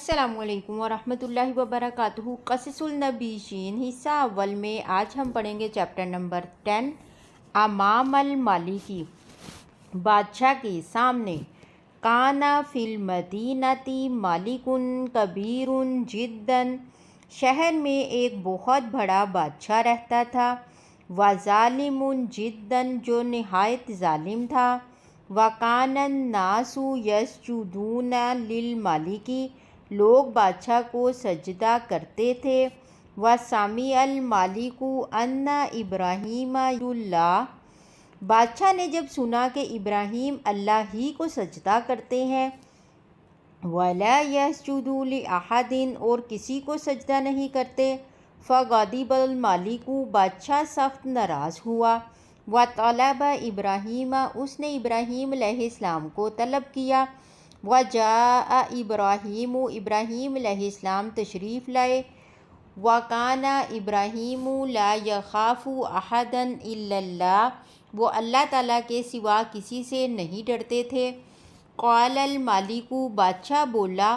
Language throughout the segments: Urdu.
السلام علیکم ورحمۃ اللہ وبرکاتہ۔ قصص النبیین حصہ اول میں آج ہم پڑھیں گے چیپٹر نمبر 10 امام المالکی، بادشاہ کے سامنے۔ کانا فی المدینۃ مالک کبیر جدا، شہر میں ایک بہت بڑا بادشاہ رہتا تھا۔ وظالم جدا، جو نہایت ظالم تھا۔ وکان الناس یسجدون للمالک، لوگ بادشاہ کو سجدہ کرتے تھے۔ وسمع المالک ان ابراہیم اللہ، بادشاہ نے جب سنا کہ ابراہیم اللہ ہی کو سجدہ کرتے ہیں۔ ولا یسجد لأحد، اور کسی کو سجدہ نہیں کرتے۔ فغضب المالک، بادشاہ سخت ناراض ہوا۔ وطلب ابراہیم، اس نے ابراہیم علیہ السلام کو طلب کیا۔ وجاء ابراہیم، ابراہیم علیہ السلام تشریف لائے۔ وکان ابراہیم لا یخاف احدا الا اللہ، وہ اللہ تعالیٰ کے سوا کسی سے نہیں ڈرتے تھے۔ قال المالک، بادشاہ بولا،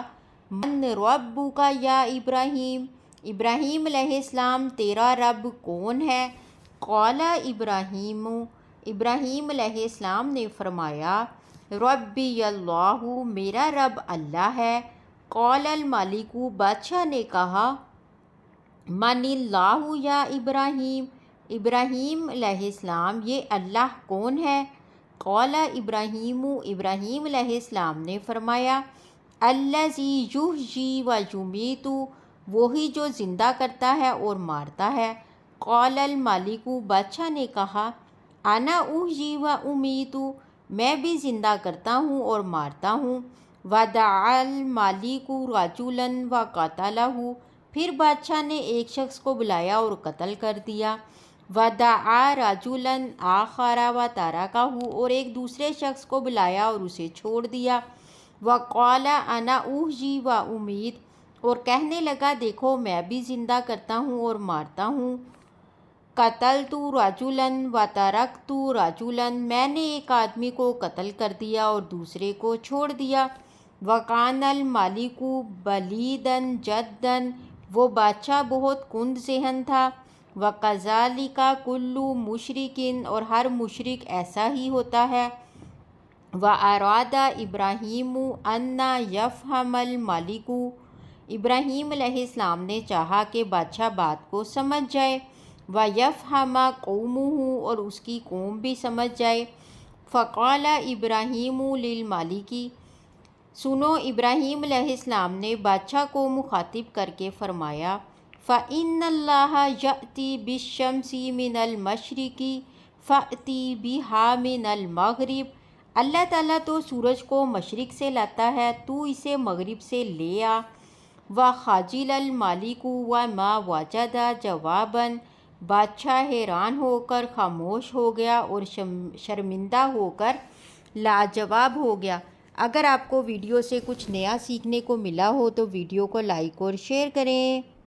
من ربک یا ابراہیم، ابراہیم علیہ السلام تیرا رب کون ہے؟ قال ابراہیم، ابراہیم علیہ السلام نے فرمایا، ربی اللہ، میرا رب اللہ ہے۔ قال المالک، بادشاہ نے کہا، من اللہ یا ابراہیم، ابراہیم علیہ السلام یہ اللہ کون ہے؟ قال ابراہیم، ابراہیم علیہ السلام نے فرمایا، الذی یحیی و یمیت، وہی جو زندہ کرتا ہے اور مارتا ہے۔ قال المالک، بادشاہ نے کہا، انا احیی و امیت، میں بھی زندہ کرتا ہوں اور مارتا ہوں۔ ودعا المالک رجلا وقتلہ، پھر بادشاہ نے ایک شخص کو بلایا اور قتل کر دیا۔ ودعا رجلا آخر وترکہ، اور ایک دوسرے شخص کو بلایا اور اسے چھوڑ دیا۔ وقال انا احیی و امیت، اور کہنے لگا، دیکھو میں بھی زندہ کرتا ہوں اور مارتا ہوں۔ قتلت رجلا وترکت رجلا، میں نے ایک آدمی کو قتل کر دیا اور دوسرے کو چھوڑ دیا۔ وکان المالک بلیدا جدا، وہ بادشاہ بہت کند ذہن تھا۔ وکذالک کل مشرک، اور ہر مشرک ایسا ہی ہوتا ہے۔ واراد ابراہیم ان یفہم المالک، ابراہیم علیہ السلام نے چاہا کہ بادشاہ بات کو سمجھ جائے۔ ویفہم قومہ، اور اس کی قوم بھی سمجھ جائے۔ فقال ابراہیم للمالک، سنو، ابراہیم علیہ السلام نے بادشاہ کو مخاطب کر کے فرمایا، فإن اللہ یأتی بالشمس من المشرق فأتی بہا من المغرب، اللہ تعالیٰ تو سورج کو مشرق سے لاتا ہے، تو اسے مغرب سے لے آ۔ وخجل المالک وما وجد جوابا، بادشاہ حیران ہو کر خاموش ہو گیا اور شرمندہ ہو کر لاجواب ہو گیا۔ اگر آپ کو ویڈیو سے کچھ نیا سیکھنے کو ملا ہو تو ویڈیو کو لائک اور شیئر کریں۔